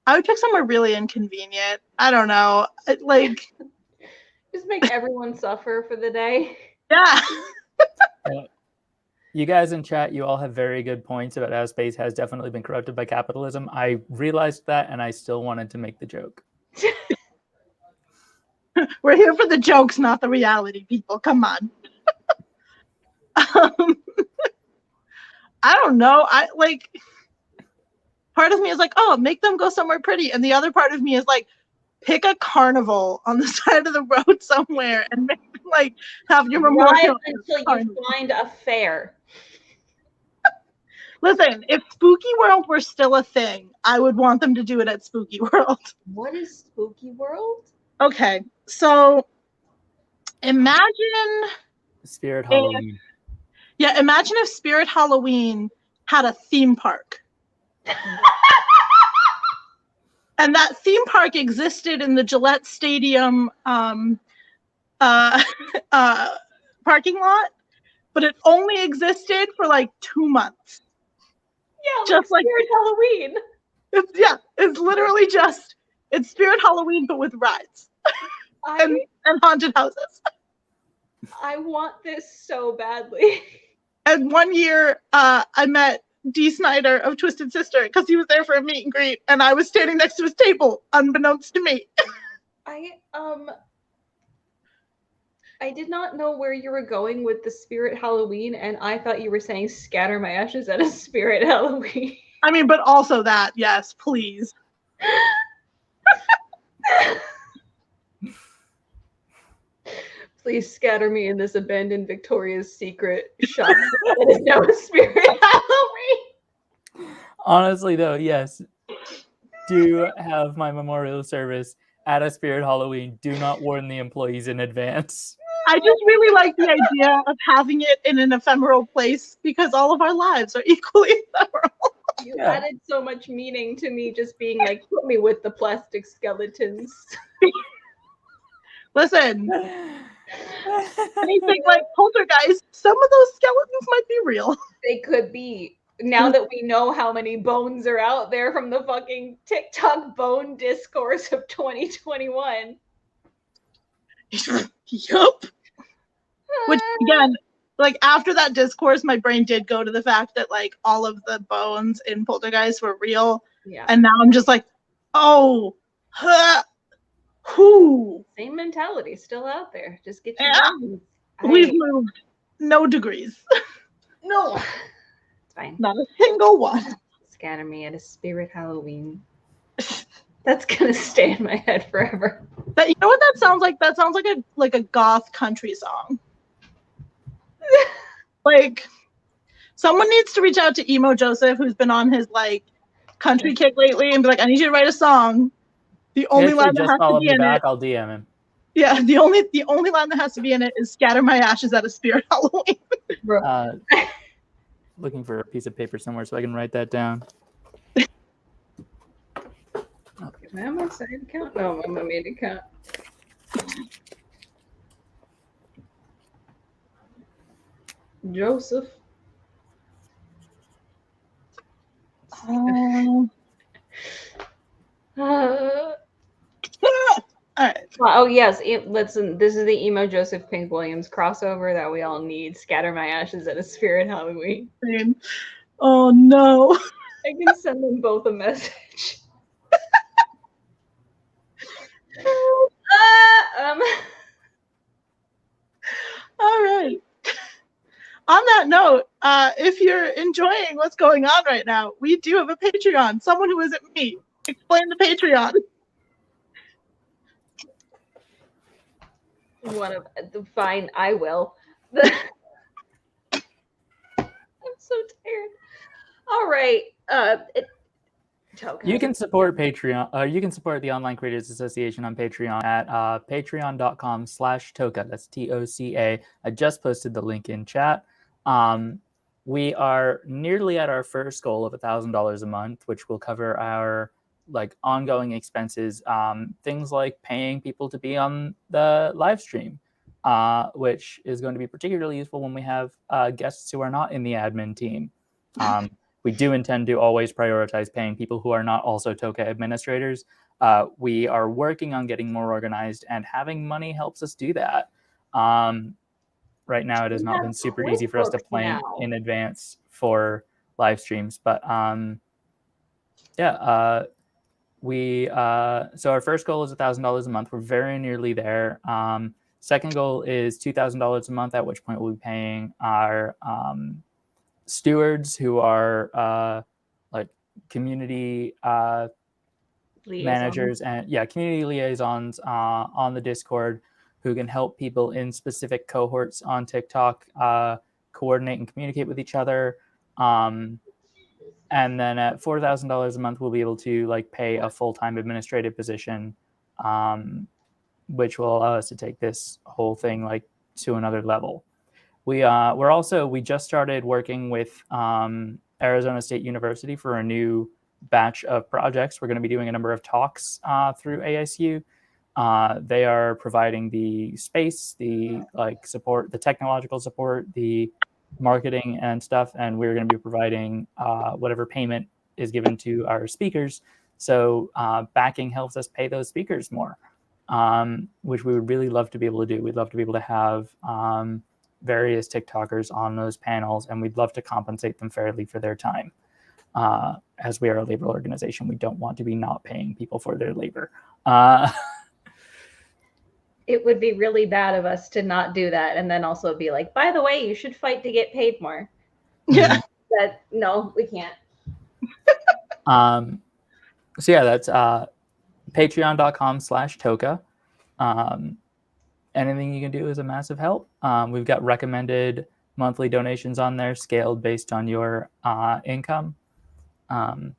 would pick somewhere really inconvenient. I don't know. Like, Just make everyone suffer for the day. yeah. You guys in chat, you all have very good points about how space has definitely been corrupted by capitalism. I realized that, and I still wanted to make the joke. We're here for the jokes, not the reality, people. Come on. I don't know. Part of me is like, oh, make them go somewhere pretty. And the other part of me is like, pick a carnival on the side of the road somewhere and make them, like, have your memorial. Drive until you find a fair. Listen, if Spooky World were still a thing, I would want them to do it at Spooky World. What is Spooky World? Okay, so imagine Spirit Halloween. Imagine if Spirit Halloween had a theme park. And that theme park existed in the Gillette Stadium parking lot, but it only existed for like 2 months. Yeah, just like Spirit Halloween. It's literally just, it's Spirit Halloween, but with rides and haunted houses. I want this so badly. And one year, I met Dee Snyder of Twisted Sister because he was there for a meet and greet, and I was standing next to his table, unbeknownst to me. I did not know where you were going with the Spirit Halloween, and I thought you were saying scatter my ashes at a Spirit Halloween. I mean, but also that, yes, please. Please scatter me in this abandoned Victoria's Secret shop that is now a Spirit Halloween. Honestly, though, yes. Do have my memorial service at a Spirit Halloween. Do not warn the employees in advance. I just really like the idea of having it in an ephemeral place because all of our lives are equally ephemeral. You added so much meaning to me just being like, put me with the plastic skeletons. Listen, anything like Poltergeist, some of those skeletons might be real. They could be. Now that we know how many bones are out there from the fucking TikTok bone discourse of 2021. Yup. Which, again, like, after that discourse, my brain did go to the fact that, like, all of the bones in Poltergeist were real. Yeah. And now I'm just like, oh, who? Same mentality still out there. Just get your bones. We've moved no degrees. No. It's fine. Not a single one. Scatter me at a Spirit Halloween. That's gonna stay in my head forever. That, you know what that sounds like? That sounds like a goth country song. Like, someone needs to reach out to Emo Joseph, who's been on his like country kick lately, and be like, I need you to write a song. The only line that has to be in it. I'll DM him. Yeah, the only line that has to be in it is "Scatter my ashes at a Spirit Halloween." Looking for a piece of paper somewhere so I can write that down. Am I on my side account? No, I'm on my main account. Joseph. All right. Oh yes, listen. This is the Emo Joseph Pink Williams crossover that we all need. Scatter my ashes at a Spirit Halloween. Oh no! I can send them both a message. All right. On that note, if you're enjoying what's going on right now, we do have a Patreon. Someone who isn't me, explain the Patreon. Fine, I will. I'm so tired. All right. You can support Patreon. You can support the Online Creators Association on Patreon at patreon.com/TOCA. That's TOCA. I just posted the link in chat. We are nearly at our first goal of $1,000 a month, which will cover our like ongoing expenses, things like paying people to be on the live stream, which is going to be particularly useful when we have guests who are not in the admin team. We do intend to always prioritize paying people who are not also TOCA administrators. We are working on getting more organized, and having money helps us do that. right now it has We not have been super easy for us to QuickBooks plan now. in advance for live streams. But yeah, so our first goal is $1,000 a month. We're very nearly there. Second goal is $2,000 a month, at which point we'll be paying our stewards, who are like community managers and community liaisons on the Discord, who can help people in specific cohorts on TikTok coordinate and communicate with each other. And then at $4,000 a month, we'll be able to like pay a full-time administrative position, which will allow us to take this whole thing like to another level. We just started working with Arizona State University for a new batch of projects. We're going to be doing a number of talks through ASU. They are providing the space, the like support, the technological support, the marketing and stuff, and we're going to be providing whatever payment is given to our speakers. So backing helps us pay those speakers more, which we would really love to be able to do. We'd love to be able to have various TikTokers on those panels, and we'd love to compensate them fairly for their time. As we are a labor organization, we don't want to be not paying people for their labor. It would be really bad of us to not do that and then also be like, by the way, you should fight to get paid more. Yeah. But no, we can't. So yeah, that's patreon.com/TOCA. Anything you can do is a massive help. We've got recommended monthly donations on there, scaled based on your income. And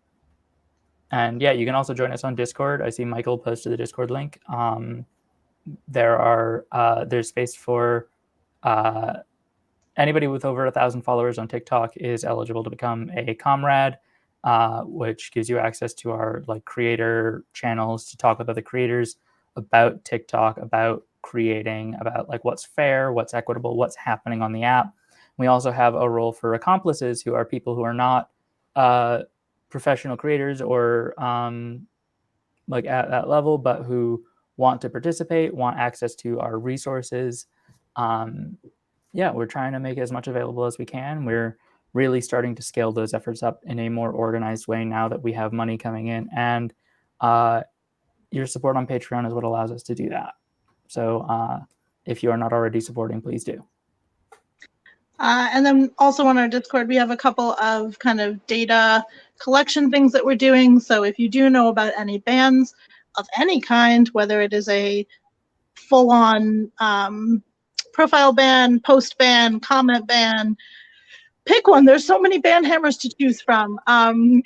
yeah, you can also join us on Discord. I see Michael posted the Discord link. There's space for anybody with over 1,000 followers on TikTok is eligible to become a comrade, which gives you access to our like creator channels to talk with other creators about TikTok, about creating, about like what's fair, what's equitable, what's happening on the app. We also have a role for accomplices, who are people who are not professional creators or like at that level, but who want to participate, want access to our resources. We're trying to make as much available as we can. We're really starting to scale those efforts up in a more organized way now that we have money coming in. And your support on Patreon is what allows us to do that. So if you are not already supporting, please do. And then also on our Discord, we have a couple of kind of data collection things that we're doing. So if you do know about any bans of any kind, whether it is a full-on profile ban, post ban, comment ban, pick one. There's so many ban hammers to choose from.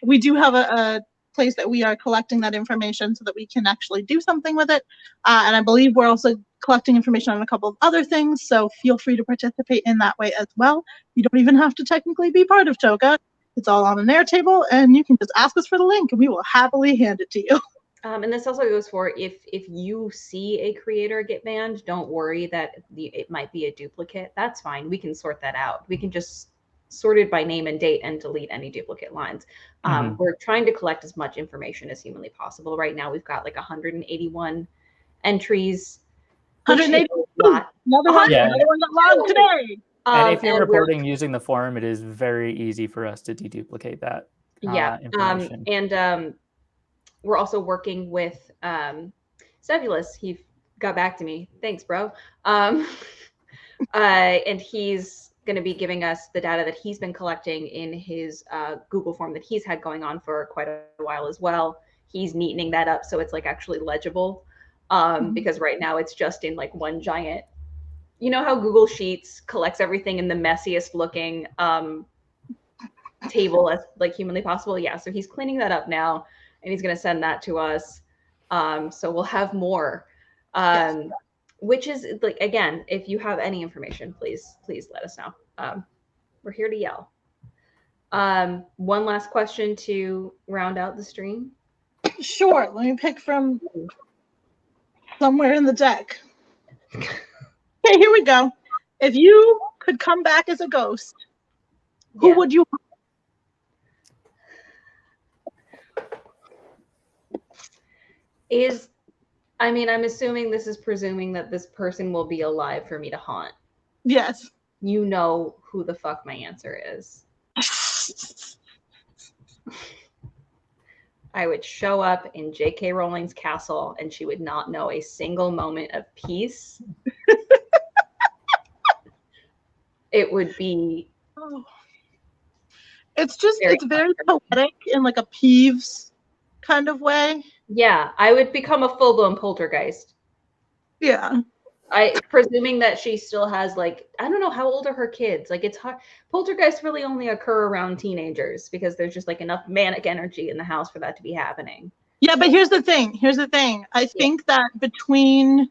We do have a place that we are collecting that information so that we can actually do something with it. And I believe we're also collecting information on a couple of other things, so feel free to participate in that way as well. You don't even have to technically be part of TOCA. It's all on an Airtable, and you can just ask us for the link, and we will happily hand it to you. And this also goes for if you see a creator get banned, don't worry that it might be a duplicate. That's fine. We can sort that out. We can just sort it by name and date and delete any duplicate lines. We're trying to collect as much information as humanly possible. Right now, we've got like 181 entries. 182. Another one that logged today. And if you're reporting using the forum, it is very easy for us to deduplicate that information. And we're also working with Sebulus. He got back to me. Thanks, bro. And he's going to be giving us the data that he's been collecting in his Google form that he's had going on for quite a while as well. He's neatening that up so it's like actually legible, because right now it's just in like one giant, you know how Google Sheets collects everything in the messiest looking table as like humanly possible? Yeah, so he's cleaning that up now, and he's going to send that to us. So we'll have more. Yes. Which is like, again, if you have any information, please let us know. We're here to yell. One last question to round out the stream. Sure. Let me pick from somewhere in the deck. Okay, here we go. If you could come back as a ghost, who would you? I'm assuming this is presuming that this person will be alive for me to haunt. Yes. you know who the fuck my answer is. I would show up in J.K. Rowling's castle and she would not know a single moment of peace. It would be... It's very poetic in like a Peeves kind of way. Yeah, I would become a full-blown poltergeist. Yeah. Presuming that she still has, like, I don't know, how old are her kids? Like, it's hard. Poltergeists really only occur around teenagers because there's just like enough manic energy in the house for that to be happening. Yeah, but here's the thing. I think that between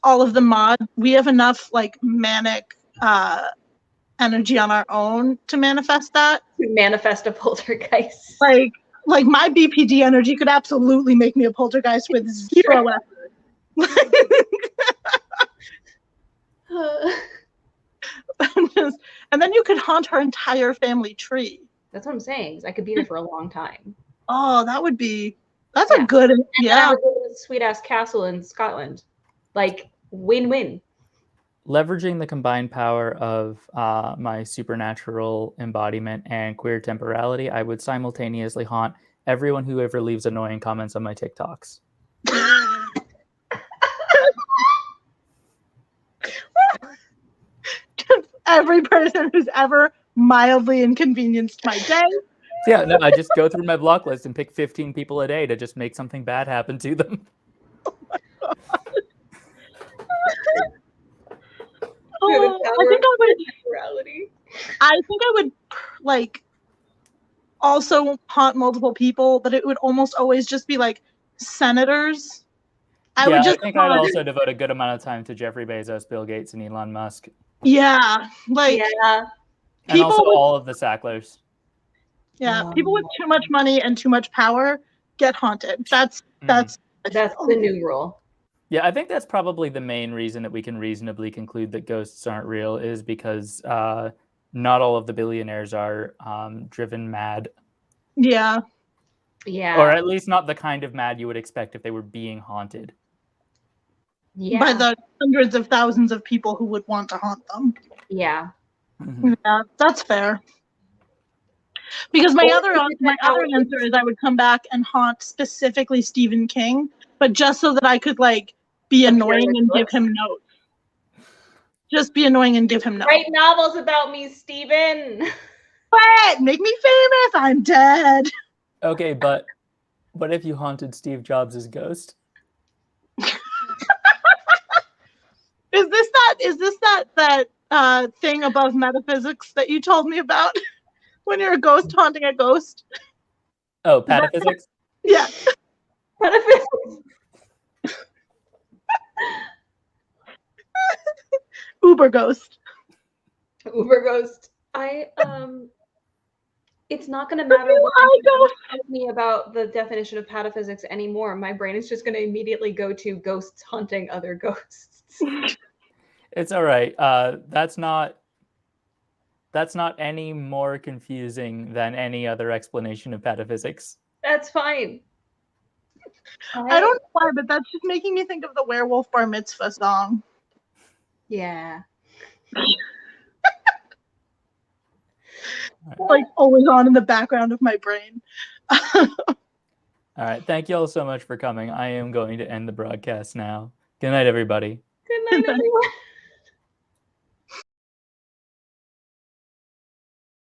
all of the mods, we have enough like manic energy on our own to manifest that. To manifest a poltergeist. Like my BPD energy could absolutely make me a poltergeist with zero effort. And then you could haunt her entire family tree. That's what I'm saying. I could be there for a long time. Oh, that's a good, yeah. I would go to a sweet ass castle in Scotland. Like, win-win. Leveraging the combined power of my supernatural embodiment and queer temporality, I would simultaneously haunt everyone who ever leaves annoying comments on my TikToks. Every person who's ever mildly inconvenienced my day. Yeah, no, I just go through my block list and pick 15 people a day to just make something bad happen to them. I think I would like also haunt multiple people, but it would almost always just be like senators. I think I'd also devote a good amount of time to Jeffrey Bezos, Bill Gates, and Elon Musk. Yeah, like and also all of the Sacklers. Yeah, people with too much money and too much power get haunted. That's the new rule. Yeah, I think that's probably the main reason that we can reasonably conclude that ghosts aren't real is because not all of the billionaires are driven mad. Yeah. Yeah. Or at least not the kind of mad you would expect if they were being haunted. Yeah. By the hundreds of thousands of people who would want to haunt them. Yeah. Mm-hmm. Yeah, that's fair. Because my other answer is I would come back and haunt specifically Stephen King, but just so that I could like be annoying and give him notes. Just be annoying and give him notes. Write novels about me, Stephen. What? Make me famous. I'm dead. Okay, but what if you haunted Steve Jobs' ghost? Is this that thing above metaphysics that you told me about? When you're a ghost haunting a ghost? Oh, pataphysics? Yeah. Pataphysics. Uber ghost. Uber ghost. It's not going to matter what you tell me about the definition of pataphysics anymore. My brain is just going to immediately go to ghosts haunting other ghosts. It's all right. That's not any more confusing than any other explanation of pataphysics. That's fine. I don't know why, but that's just making me think of the Werewolf Bar Mitzvah song. Yeah. Like always on in the background of my brain. All right. Thank you all so much for coming. I am going to end the broadcast now. Good night, everybody. Good night, everyone.